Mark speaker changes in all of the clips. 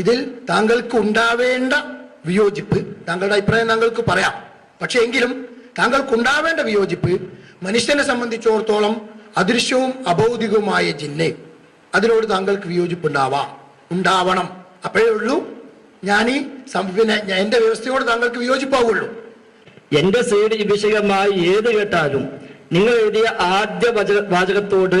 Speaker 1: ഇതിൽ താങ്കൾക്ക് ഉണ്ടാവേണ്ട വിയോജിപ്പ്, താങ്കളുടെ അഭിപ്രായം താങ്കൾക്ക് പറയാം. പക്ഷെ എങ്കിലും താങ്കൾക്ക് ഉണ്ടാവേണ്ട വിയോജിപ്പ്, മനുഷ്യനെ സംബന്ധിച്ചിടത്തോളം അദൃശ്യവും അഭൗതികവുമായ ജിന്ന്, അതിനോട് താങ്കൾക്ക് വിയോജിപ്പ് ഉണ്ടാവണം. അപ്പോഴേ ഉള്ളൂ എന്റെ വ്യവസ്ഥയോട് താങ്കൾക്ക് വിയോജിപ്പാവുള്ളൂ.
Speaker 2: എന്റെ സീഡ് വിഷയമായി ഏത് കേട്ടാലും നിങ്ങൾ എഴുതിയ ആദ്യ വാചകത്തോട്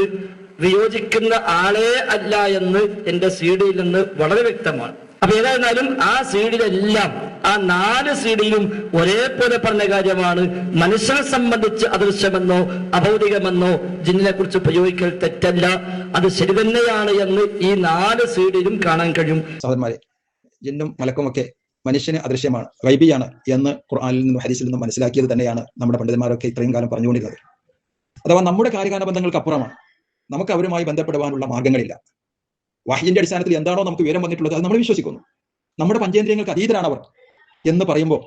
Speaker 2: വിയോജിക്കുന്ന ആളേ അല്ല എന്ന് എന്റെ സീഡിയിൽ നിന്ന് വളരെ വ്യക്തമാണ്. അപ്പൊ ഏതായിരുന്നാലും ആ സീഡിലെല്ലാം, ആ 4 സീഡിലും ഒരേപോലെ പറഞ്ഞ കാര്യമാണ്, മനുഷ്യനെ സംബന്ധിച്ച് അദൃശ്യമെന്നോ അഭൗതികമെന്നോ ജിന്നിനെ കുറിച്ച് പ്രയോഗിക്കൽ തെറ്റല്ല, അത് ശരി തന്നെയാണ് എന്ന് ഈ 4 സീഡിലും കാണാൻ കഴിയും.
Speaker 3: സഹോദരന്മാരെ, ജിന്നും മലക്കുമൊക്കെ മനുഷ്യന് അദൃശ്യമാണ്, ഗൈബിയാണ് എന്ന് ഖുർആനിൽ നിന്നും ഹദീസിൽ നിന്നും മനസ്സിലാക്കിയത് തന്നെയാണ് നമ്മുടെ പണ്ഡിതന്മാരൊക്കെ ഇത്രയും കാലം പറഞ്ഞുകൊണ്ടിരുന്നത്. അഥവാ നമ്മുടെ കാര്യകാല ബന്ധങ്ങൾക്ക് അപ്പുറമാണ്, നമുക്ക് അവരുമായി ബന്ധപ്പെടുവാനുള്ള മാർഗങ്ങളില്ല. വഹ്യിന്റെ അടിസ്ഥാനത്തിൽ എന്താണോ നമുക്ക് വിവരം വന്നിട്ടുള്ളത് അത് നമ്മൾ വിശ്വസിക്കുന്നു. നമ്മുടെ പഞ്ചേന്ദ്രിയങ്ങൾക്ക് അതീതരാണ് അവർ എന്ന് പറയുമ്പോൾ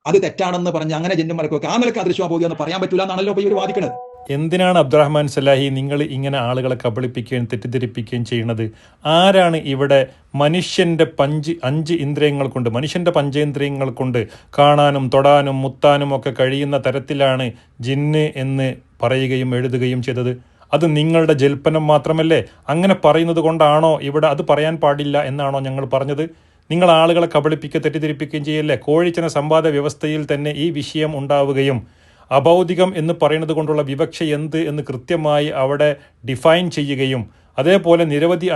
Speaker 3: അത് തെറ്റാണെന്ന് പറഞ്ഞ് അങ്ങനെ ജിന്നും മലക്കൊക്കെ ആ നിലക്ക് അദൃശ്യമാ പോകുക എന്ന് പറയാൻ പറ്റില്ല എന്നാണല്ലോ ഇവർ വാദിക്കുന്നത്.
Speaker 4: എന്തിനാണ് അബ്ദുറഹ്മാൻ സലാഹി നിങ്ങൾ ഇങ്ങനെ ആളുകളെ കബളിപ്പിക്കുകയും തെറ്റിദ്ധരിപ്പിക്കുകയും ചെയ്യുന്നത്? ആരാണ് ഇവിടെ മനുഷ്യൻ്റെ 5 ഇന്ദ്രിയങ്ങൾ കൊണ്ട്, മനുഷ്യൻ്റെ പഞ്ചേന്ദ്രിയങ്ങൾ കൊണ്ട് കാണാനും തൊടാനും മുത്താനും ഒക്കെ കഴിയുന്ന തരത്തിലാണ് ജിന്ന് എന്ന് പറയുകയും എഴുതുകയും ചെയ്തത്? അത് നിങ്ങളുടെ ജൽപ്പനം മാത്രമല്ലേ? അങ്ങനെ പറയുന്നത് കൊണ്ടാണോ ഇവിടെ അത് പറയാൻ പാടില്ല എന്നാണോ ഞങ്ങൾ പറഞ്ഞത്? നിങ്ങൾ ആളുകളെ കബളിപ്പിക്കുക തെറ്റിദ്ധരിപ്പിക്കുകയും ചെയ്യല്ലേ? കോഴിച്ചന സംവാദ വ്യവസ്ഥയിൽ തന്നെ ഈ വിഷയം ഉണ്ടാവുകയും അഭൗതികം എന്ന് പറയുന്നത് കൊണ്ടുള്ള വിവക്ഷ എന്ത് എന്ന് കൃത്യമായി അവിടെ ഡിഫൈൻ ചെയ്യുകയും അതേപോലെ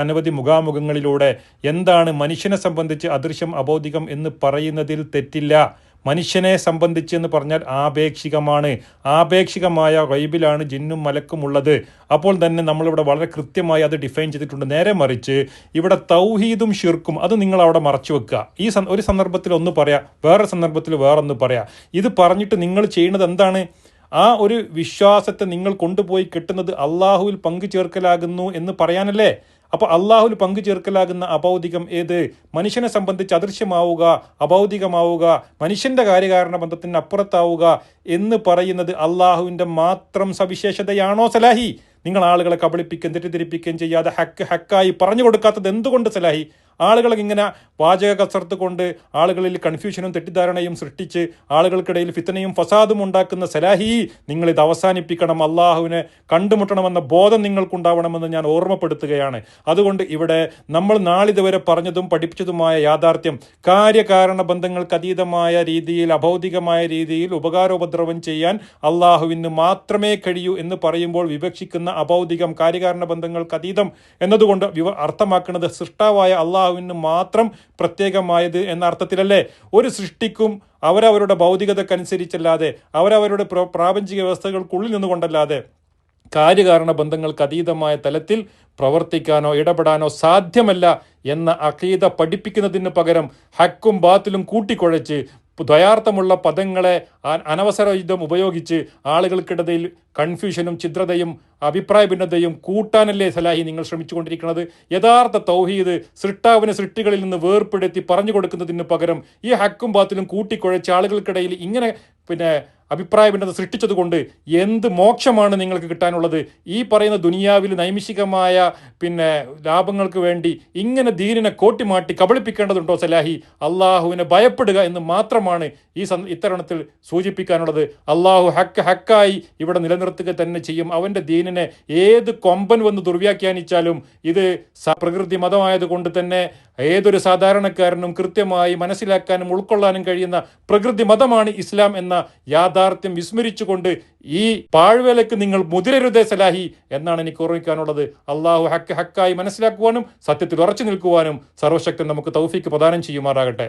Speaker 4: അനവധി മുഖാമുഖങ്ങളിലൂടെ എന്താണ് മനുഷ്യനെ സംബന്ധിച്ച് അദൃശ്യം അഭൗതികം എന്ന് പറയുന്നതിൽ തെറ്റില്ല. മനുഷ്യനെ സംബന്ധിച്ച് എന്ന് പറഞ്ഞാൽ ആപേക്ഷികമായ ഗൈബിലാണ് ജിന്നും മലക്കും ഉള്ളത്. അപ്പോൾ തന്നെ നമ്മളിവിടെ വളരെ കൃത്യമായി അത് ഡിഫൈൻ ചെയ്തിട്ടുണ്ട്. നേരെ മറിച്ച് ഇവിടെ തൗഹീദും ഷിർക്കും അത് നിങ്ങൾ അവിടെ മറച്ചു വെക്കുക. ഒരു സന്ദർഭത്തിൽ ഒന്ന് പറയാം, വേറെ സന്ദർഭത്തിൽ വേറൊന്ന് പറയാം. ഇത് പറഞ്ഞിട്ട് നിങ്ങൾ ചെയ്യുന്നത് എന്താണ്? ആ ഒരു വിശ്വാസത്തെ നിങ്ങൾ കൊണ്ടുപോയി കിട്ടുന്നത് അള്ളാഹുവിൽ പങ്കു ചേർക്കലാകുന്നു എന്ന് പറയാനല്ലേ? അപ്പോൾ അള്ളാഹുവിൽ പങ്കു ചേർക്കലാകുന്ന അഭൗതികം ഏത്? മനുഷ്യനെ സംബന്ധിച്ച് അദൃശ്യമാവുക, അഭൗതികമാവുക, മനുഷ്യന്റെ കാര്യകാരണ ബന്ധത്തിന് അപ്പുറത്താവുക എന്ന് പറയുന്നത് അള്ളാഹുവിൻ്റെ മാത്രം സവിശേഷതയാണോ സലാഹി? നിങ്ങൾ ആളുകളെ കബളിപ്പിക്കുകയും തെറ്റിദ്ധരിപ്പിക്കുകയും ചെയ്യാതെ ഹക്കായി പറഞ്ഞു കൊടുക്കാത്തത് എന്തുകൊണ്ട് സലാഹി? ആളുകളെ ഇങ്ങനെ വാചക കസർത്ത് കൊണ്ട് ആളുകളിൽ കൺഫ്യൂഷനും തെറ്റിദ്ധാരണയും സൃഷ്ടിച്ച് ആളുകൾക്കിടയിൽ ഫിത്തനയും ഫസാദും ഉണ്ടാക്കുന്ന സലാഹി, നിങ്ങളിത് അവസാനിപ്പിക്കണം. അള്ളാഹുവിനെ കണ്ടുമുട്ടണമെന്ന ബോധം നിങ്ങൾക്കുണ്ടാവണമെന്ന് ഞാൻ ഓർമ്മപ്പെടുത്തുകയാണ്. അതുകൊണ്ട് ഇവിടെ നമ്മൾ നാളിതുവരെ പറഞ്ഞതും പഠിപ്പിച്ചതുമായ യാഥാർത്ഥ്യം, കാര്യകാരണ ബന്ധങ്ങൾക്ക് അതീതമായ രീതിയിൽ, അഭൗതികമായ രീതിയിൽ ഉപകാരോപദ്രവം ചെയ്യാൻ അള്ളാഹുവിന് മാത്രമേ കഴിയൂ എന്ന് പറയുമ്പോൾ വിവക്ഷിക്കുന്ന അഭൗതികം, കാര്യകാരണ ബന്ധങ്ങൾക്ക് അതീതം എന്നതുകൊണ്ട് അർത്ഥമാക്കുന്നത് സൃഷ്ടാവായ അള്ളാഹുവിന് മാത്രം പ്രത്യേകമായത് എന്ന അർത്ഥത്തിലല്ലേ? ഒരു സൃഷ്ടിക്കും അവരവരുടെ ഭൗതികതക്കനുസരിച്ചല്ലാതെ അവരവരുടെ പ്രാപഞ്ചിക വ്യവസ്ഥകൾക്കുള്ളിൽ നിന്നുകൊണ്ടല്ലാതെ കാര്യകാരണ ബന്ധങ്ങൾക്ക് അതീതമായ തലത്തിൽ പ്രവർത്തിക്കാനോ ഇടപെടാനോ സാധ്യമല്ല എന്ന അഖീദ പഠിപ്പിക്കുന്നതിന് പകരം ഹക്കും ബാത്തിലും കൂട്ടിക്കുഴച്ച് ദ്വയാർത്ഥമുള്ള പദങ്ങളെ അനവസരയുദ്ധം ഉപയോഗിച്ച് ആളുകൾക്കിടയിൽ കൺഫ്യൂഷനും ഛിദ്രതയും അഭിപ്രായ ഭിന്നതയും കൂട്ടാനല്ലേ സലാഹി നിങ്ങൾ ശ്രമിച്ചുകൊണ്ടിരിക്കുന്നത്? യഥാർത്ഥ തൗഹീദ് സൃഷ്ടാവിനെ സൃഷ്ടികളിൽ നിന്ന് വേർപ്പെടുത്തി പറഞ്ഞു കൊടുക്കുന്നതിന് പകരം ഈ ഹക്കും ബാത്തിലും കൂട്ടിക്കുഴച്ച് ആളുകൾക്കിടയിൽ ഇങ്ങനെ അഭിപ്രായ ഭിന്നത സൃഷ്ടിച്ചതുകൊണ്ട് എന്ത് മോക്ഷമാണ് നിങ്ങൾക്ക് കിട്ടാനുള്ളത്? ഈ പറയുന്ന ദുനിയാവിൽ നൈമിഷികമായ ലാഭങ്ങൾക്ക് വേണ്ടി ഇങ്ങനെ ദീനിനെ കോട്ടിമാട്ടി കബളിപ്പിക്കേണ്ടതുണ്ടോ സലാഹി? അള്ളാഹുവിനെ ഭയപ്പെടുക എന്ന് മാത്രമാണ് ഇത്തരണത്തിൽ സൂചിപ്പിക്കാനുള്ളത്. അള്ളാഹു ഹക്കായി ഇവിടെ നിലനിർത്തുക തന്നെ ചെയ്യും. അവൻ്റെ ദീനിനെ ഏത് കൊമ്പൻ വന്ന് ദുർവ്യാഖ്യാനിച്ചാലും ഇത് പ്രകൃതി മതമായതുകൊണ്ട് തന്നെ ഏതൊരു സാധാരണക്കാരനും കൃത്യമായി മനസ്സിലാക്കാനും ഉൾക്കൊള്ളാനും കഴിയുന്ന പ്രകൃതി മതമാണ് ഇസ്ലാം എന്ന യാഥാർത്ഥ്യം വിസ്മരിച്ചുകൊണ്ട് ഈ പാഴ്വേലയ്ക്ക് നിങ്ങൾ മുതിരരുതേ സലാഹി എന്നാണ് എനിക്ക് ഓർമ്മിക്കാനുള്ളത്. അള്ളാഹു ഹക്കായി മനസ്സിലാക്കുവാനും സത്യത്തിൽ ഉറച്ചു നിൽക്കുവാനും സർവശക്തൻ നമുക്ക് തൗഫീക്ക് പ്രദാനം ചെയ്യുമാറാകട്ടെ.